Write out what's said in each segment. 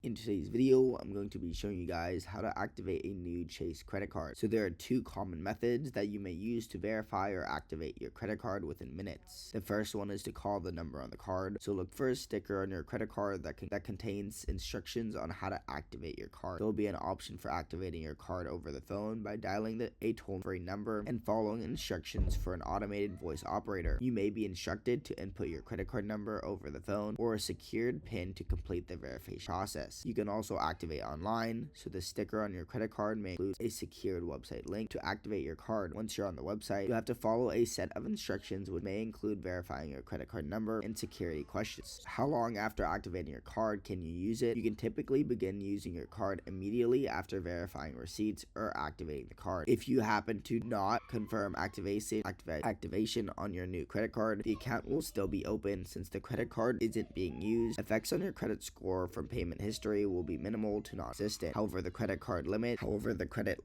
In today's video, I'm going to be showing you guys how to activate a new Chase credit card. So there are two common methods that you may use to verify or activate your credit card within minutes. The first one is to call the number on the card. So look for a sticker on your credit card that contains instructions on how to activate your card. There will be an option for activating your card over the phone by dialing a toll-free number and following instructions for an automated voice operator. You may be instructed to input your credit card number over the phone or a secured PIN to complete the verification process. You can also activate online, so the sticker on your credit card may include a secured website link to activate your card. Once you're on the website, you have to follow a set of instructions which may include verifying your credit card number and security questions. How long after activating your card can you use it? You can typically begin using your card immediately after verifying receipts or activating the card. If you happen to not confirm activation on your new credit card, the account will still be open since the credit card isn't being used. Effects on your credit score from payment history will be minimal to non-existent. However, the credit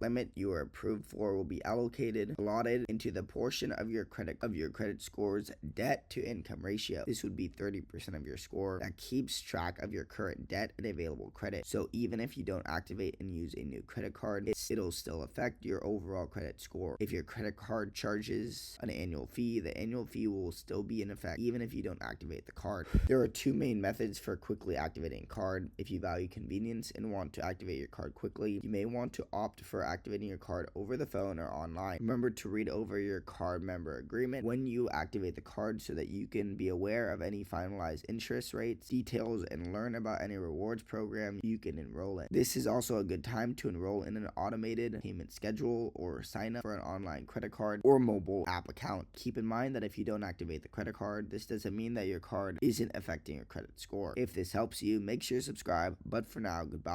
limit you are approved for will be allotted into the portion of your credit score's debt to income ratio. This would be 30% of your score that keeps track of your current debt and available credit. So even if you don't activate and use a new credit card, it'll still affect your overall credit score. If your credit card charges an annual fee, the annual fee will still be in effect even if you don't activate the card. There are two main methods for quickly activating a card. If you value convenience and want to activate your card quickly, you may want to opt for activating your card over the phone or online. Remember to read over your card member agreement when you activate the card so that you can be aware of any finalized interest rates, details, and learn about any rewards program you can enroll in. This is also a good time to enroll in an automated payment schedule or sign up for an online credit card or mobile app account. Keep in mind that if you don't activate the credit card, this doesn't mean that your card isn't affecting your credit score. If this helps you, make sure to subscribe. But for now, goodbye.